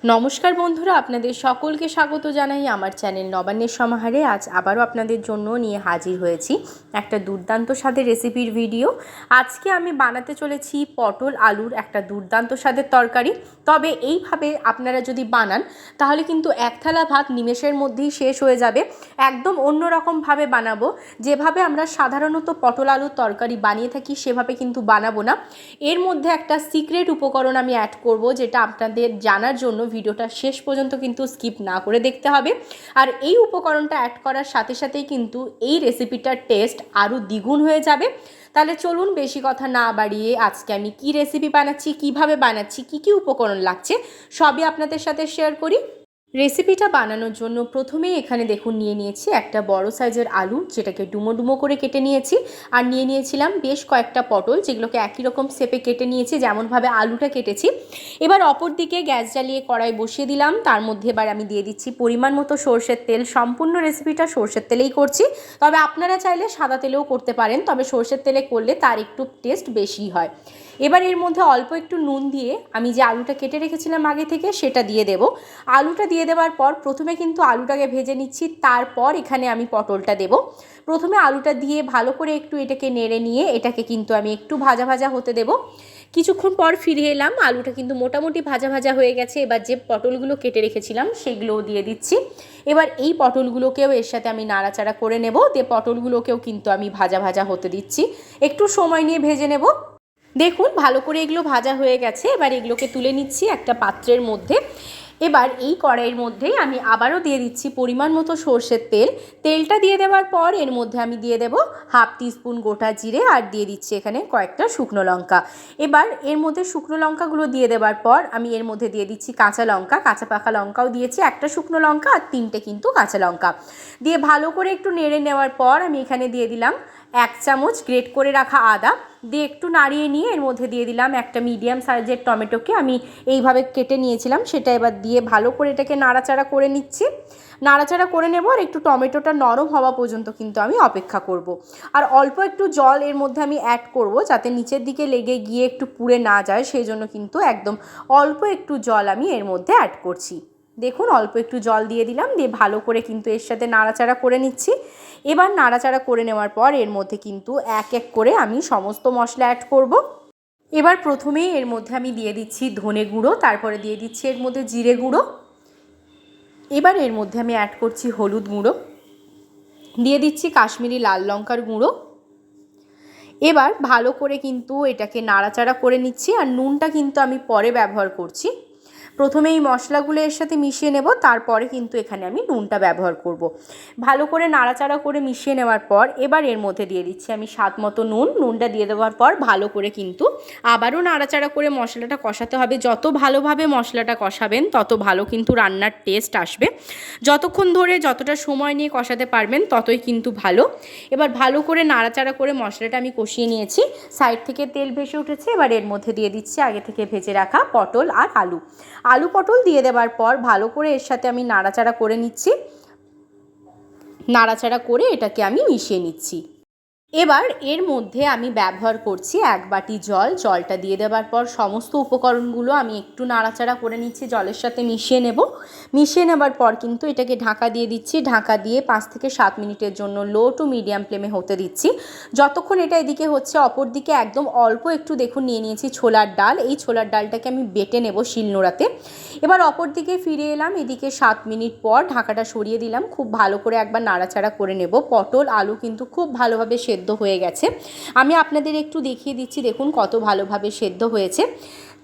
নমস্কার বন্ধুরা, আপনাদের সকলকে স্বাগত জানাই আমার চ্যানেল নবান্নের সমাহারে। আজ আবারও আপনাদের জন্য নিয়ে হাজির হয়েছি একটা দুর্দান্ত স্বাদের রেসিপির ভিডিও। আজকে আমি বানাতে চলেছি পটল আলুর একটা দুর্দান্ত স্বাদের তরকারি। তবে এইভাবে আপনারা যদি বানান তাহলে কিন্তু এক থালা ভাত নিমেষের মধ্যেই শেষ হয়ে যাবে। একদম অন্যরকমভাবে বানাবো, যেভাবে আমরা সাধারণত পটল আলুর তরকারি বানিয়ে থাকি সেভাবে কিন্তু বানাবো না। এর মধ্যে একটা সিক্রেট উপকরণ আমি অ্যাড করব, যেটা আপনাদের জানার জন্য ভিডিওটা শেষ পর্যন্ত কিন্তু স্কিপ না করে দেখতে হবে। আর এই উপকরণটা অ্যাড করার সাথে সাথেই কিন্তু এই রেসিপিটার টেস্ট আরও দ্বিগুণ হয়ে যাবে। তাহলে চলুন বেশি কথা না বাড়িয়ে আজকে আমি কি রেসিপি বানাচ্ছি, কিভাবে বানাচ্ছি, কি কি উপকরণ লাগছে সবই আপনাদের সাথে শেয়ার করি। রেসিপিটা বানানোর জন্য প্রথমেই এখানে দেখুন নিয়ে নিয়েছি একটা বড় সাইজের আলু, যেটাকে ডুমো ডুমো করে কেটে নিয়েছি। আর নিয়ে নিয়েছিলাম বেশ কয়েকটা পটল, যেগুলোকে একই রকম শেপে কেটে নিয়েছি যেমনভাবে আলুটা কেটেছি। এবার অপর দিকে গ্যাস জ্বালিয়ে কড়াই বসিয়ে দিলাম। তার মধ্যে এবার আমি দিয়ে দিচ্ছি পরিমাণ মতো সর্ষের তেল। সম্পূর্ণ রেসিপিটা সর্ষের তেলেই করছি, তবে আপনারা চাইলে সাদা তেলেও করতে পারেন, তবে সর্ষের তেলে করলে তার একটু টেস্ট বেশি হয়। এবার এর মধ্যে অল্প একটু নুন দিয়ে আমি যে আলুটা কেটে রেখেছিলাম আগে থেকে সেটা দিয়ে দেব। আলুটা দিয়ে দেওয়ার পর প্রথমে কিন্তু আলুটাকে ভেজে নিচ্ছি, তারপর এখানে আমি পটলটা দেব। প্রথমে আলুটা দিয়ে ভালো করে একটু এটাকে নেড়ে নিয়ে এটাকে কিন্তু আমি একটু ভাজা ভাজা হতে দেব। কিছুক্ষণ পর ফিরে এলাম, আলুটা কিন্তু মোটামুটি ভাজা ভাজা হয়ে গেছে। এবার যে পটলগুলো কেটে রেখেছিলাম সেগুলোও দিয়ে দিচ্ছি। এবার এই পটলগুলোকেও এর সাথে আমি নাড়াচাড়া করে নেব, দিয়ে পটলগুলোকেও কিন্তু আমি ভাজা ভাজা হতে দিচ্ছি। একটু সময় নিয়ে ভেজে নেব। দেখুন ভালো করে এগুলো ভাজা হয়ে গেছে। এবার এগুলোকে তুলে নিচ্ছি একটা পাত্রের মধ্যে। এবার এই কড়াইয়ের মধ্যেই আমি আবারও দিয়ে দিচ্ছি পরিমাণ মতো সর্ষের তেল। তেলটা দিয়ে দেওয়ার পর এর মধ্যে আমি দিয়ে দেব হাফ টিস্পুন গোটা জিরে, আর দিয়ে দিচ্ছি এখানে কয়েকটা শুকনো লঙ্কা। এবার এর মধ্যে শুকনো লঙ্কাগুলো দিয়ে দেওয়ার পর আমি এর মধ্যে দিয়ে দিচ্ছি কাঁচা লঙ্কা, কাঁচা পাকা লঙ্কাও দিয়েছি, একটা শুকনো লঙ্কা আর 3টে কিন্তু কাঁচা লঙ্কা দিয়ে ভালো করে একটু নেড়ে নেওয়ার পর আমি এখানে দিয়ে দিলাম 1 চামচ গ্রেট করে রাখা আদা। দিয়ে একটু নাড়িয়ে নিয়ে এর মধ্যে দিয়ে দিলাম একটা মিডিয়াম সাইজের টমেটোকে আমি এইভাবে কেটে নিয়েছিলাম, সেটা এবার দিয়ে ভালো করে এটাকে নাড়াচাড়া করে নিচ্ছি। নাড়াচাড়া করে নেব আর একটু টমেটোটা নরম হওয়া পর্যন্ত কিন্তু আমি অপেক্ষা করব। আর অল্প একটু জল এর মধ্যে আমি অ্যাড করব, যাতে নিচের দিকে লেগে গিয়ে একটু পুড়ে না যায়, সেই জন্য কিন্তু একদম অল্প একটু জল আমি এর মধ্যে অ্যাড করছি। দেখুন অল্প একটু জল দিয়ে দিলাম, দিয়ে ভালো করে কিন্তু এর সাথে নাড়াচাড়া করে নিচ্ছি। এবার নাড়াচাড়া করে নেওয়ার পর এর মধ্যে কিন্তু এক এক করে আমি সমস্ত মশলা অ্যাড করব। এবার প্রথমেই এর মধ্যে আমি দিয়ে দিচ্ছি ধনে গুঁড়ো, তারপরে দিয়ে দিচ্ছি এর মধ্যে জিরে গুঁড়ো। এবার এর মধ্যে আমি অ্যাড করছি হলুদ গুঁড়ো, দিয়ে দিচ্ছি কাশ্মীরি লাল লঙ্কার গুঁড়ো। এবার ভালো করে কিন্তু এটাকে নাড়াচাড়া করে নিচ্ছি। আর নুনটা কিন্তু আমি পরে ব্যবহার করছি, প্রথমে এই মশলাগুলো এর সাথে মিশিয়ে নেব, তারপরে কিন্তু এখানে আমি নুনটা ব্যবহার করব। ভালো করে নাড়াচাড়া করে মিশিয়ে নেওয়ার পর এবার এর মধ্যে দিয়ে দিচ্ছি আমি স্বাদ মতো নুন। নুনটা দিয়ে দেওয়ার পর ভালো করে কিন্তু আবারও নাড়াচাড়া করে মশলাটা কষাতে হবে। যত ভালোভাবে মশলাটা কষাবেন তত ভালো কিন্তু রান্নার টেস্ট আসবে। যতক্ষণ ধরে যতটা সময় নিয়ে কষাতে পারবেন ততই কিন্তু ভালো। এবার ভালো করে নাড়াচাড়া করে মশলাটা আমি কষিয়ে নিয়েছি, সাইড থেকে তেল ভেসে উঠেছে। এবার এর মধ্যে দিয়ে দিচ্ছি আগে থেকে ভেজে রাখা পটল আর আলু। আলু পটল দিয়ে দেওয়ার পর ভালো করে এর সাথে আমি নাড়াচাড়া করে নিচ্ছি। নাড়াচাড়া করে এটাকে আমি মিশিয়ে নিচ্ছি। এবার এর মধ্যে আমি ব্যবহার করছি 1 বাটি জল। জলটা দিয়ে দেওয়ার পর সমস্ত উপকরণগুলো আমি একটু নাড়াচাড়া করে নিচ্ছি, জলের সাথে মিশিয়ে নেব। মিশিয়ে নেবার পর কিন্তু এটাকে ঢাকা দিয়ে দিচ্ছি। ঢাকা দিয়ে 5 থেকে 7 মিনিটের জন্য লো টু মিডিয়াম ফ্লেমে হতে দিচ্ছি। যতক্ষণ এটা এদিকে হচ্ছে অপর দিকে একদম অল্প একটু দেখুন নিয়ে নিয়েছি ছোলার ডাল। এই ছোলার ডালটাকে আমি বেটে নেব শিলনোড়াতে। এবার অপর দিকে ফিরে এলাম, এদিকে 7 মিনিট পর ঢাকাটা সরিয়ে দিলাম। খুব ভালো করে একবার নাড়াচাড়া করে নেব। পটল আলু কিন্তু খুব ভালোভাবে সেদ্ধ হয়ে গেছে। আমি আপনাদের একটু দেখিয়ে দিচ্ছি, দেখুন কত ভালোভাবে সেদ্ধ হয়েছে।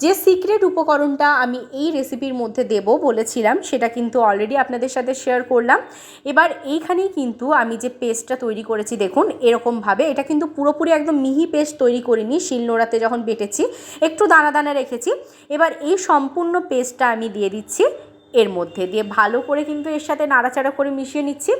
যে সিক্রেট উপকরণটা আমি এই রেসিপির মধ্যে দেব বলেছিলাম সেটা কিন্তু অলরেডি আপনাদের সাথে শেয়ার করলাম। এবার এইখানেই কিন্তু আমি যে পেস্টটা তৈরি করেছি দেখুন এরকমভাবে, এটা কিন্তু পুরোপুরি একদম মিহি পেস্ট তৈরি করিনি, শিলনোড়াতে যখন বেটেছি একটু দানা দানা রেখেছি। এবার এই সম্পূর্ণ পেস্টটা আমি দিয়ে দিচ্ছি এর মধ্যে দিয়ে ভালো করে কিন্তু এর সাথে নাড়াচাড়া করে মিশিয়ে নিচ্ছি।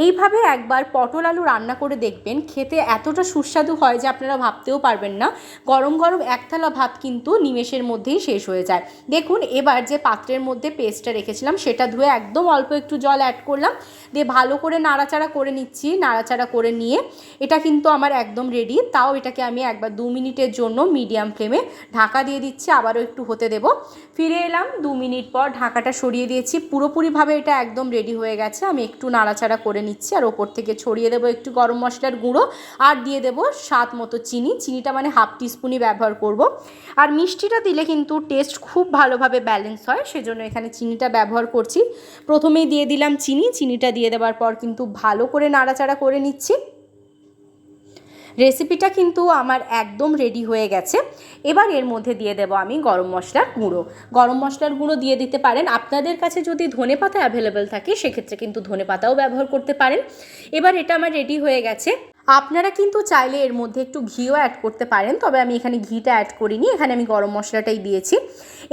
এইভাবে একবার পটল আলু রান্না করে দেখবেন, খেতে এতটা সুস্বাদু হয় যে আপনারা ভাবতেও পারবেন না। গরম গরম এক থালা ভাত কিন্তু নিমেষের মধ্যেই শেষ হয়ে যায়। দেখুন, এবার যে পাত্রের মধ্যে পেস্টটা রেখেছিলাম সেটা ধুয়ে একদম অল্প একটু জল অ্যাড করলাম, দিয়ে ভালো করে নাড়াচাড়া করে নিচ্ছি। নাড়াচাড়া করে নিয়ে এটা কিন্তু আমার একদম রেডি। তাও এটাকে আমি একবার 2 মিনিটের জন্য মিডিয়াম ফ্লেমে ঢাকা দিয়ে দিচ্ছি, আবারও একটু হতে দেব। ফিরে এলাম 2 মিনিট পর, ঢাকাটা সরিয়ে দিয়েছি। পুরোপুরিভাবে এটা একদম রেডি হয়ে গেছে। আমি একটু নাড়াচাড়া করে নিচ্ছি, আর ওপর থেকে ছড়িয়ে দেবো একটু গরম মশলার গুঁড়ো, আর দিয়ে দেবো স্বাদ মতো চিনি। চিনিটা মানে হাফ টিস্পুনই ব্যবহার করব। আর মিষ্টিটা দিলে কিন্তু টেস্ট খুব ভালোভাবে ব্যালেন্স হয়, সেজন্য এখানে চিনিটা ব্যবহার করছি। প্রথমেই দিয়ে দিলাম চিনি। চিনিটা দিয়ে দেওয়ার পর কিন্তু ভালো করে নাড়াচাড়া করে নিচ্ছি। রেসিপিটা কিন্তু আমার একদম রেডি হয়ে গেছে। এবার এর মধ্যে দিয়ে দেব আমি গরম মশলার গুঁড়ো। গরম মশলার গুঁড়ো দিয়ে দিতে পারেন, আপনাদের কাছে যদি ধনেপাতা অ্যাভেলেবেল থাকে সেক্ষেত্রে কিন্তু ধনেপাতাও ব্যবহার করতে পারেন। এবার এটা আমার রেডি হয়ে গেছে। আপনারা কিন্তু চাইলে এর মধ্যে একটু ঘিও অ্যাড করতে পারেন, তবে আমি এখানে ঘিটা অ্যাড করিনি, এখানে আমি গরম মশলাটাই দিয়েছি।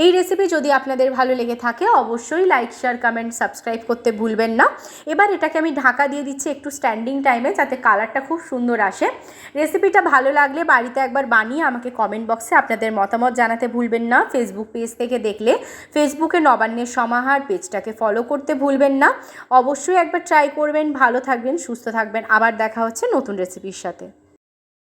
এই রেসিপি যদি আপনাদের ভালো লেগে থাকে অবশ্যই লাইক, শেয়ার, কমেন্ট, সাবস্ক্রাইব করতে ভুলবেন না। এবার এটাকে আমি ঢাকা দিয়ে দিচ্ছি একটু স্ট্যান্ডিং টাইমে, যাতে কালারটা খুব সুন্দর আসে। রেসিপিটা ভালো লাগলে বাড়িতে একবার বানিয়ে আমাকে কমেন্ট বক্সে আপনাদের মতামত জানাতে ভুলবেন না। ফেসবুক পেজ থেকে দেখলে ফেসবুকে নবান্নের সমাহার পেজটাকে ফলো করতে ভুলবেন না। অবশ্যই একবার ট্রাই করবেন। ভালো থাকবেন, সুস্থ থাকবেন। আবার দেখা হচ্ছে নতুন রেসিপির সাথে।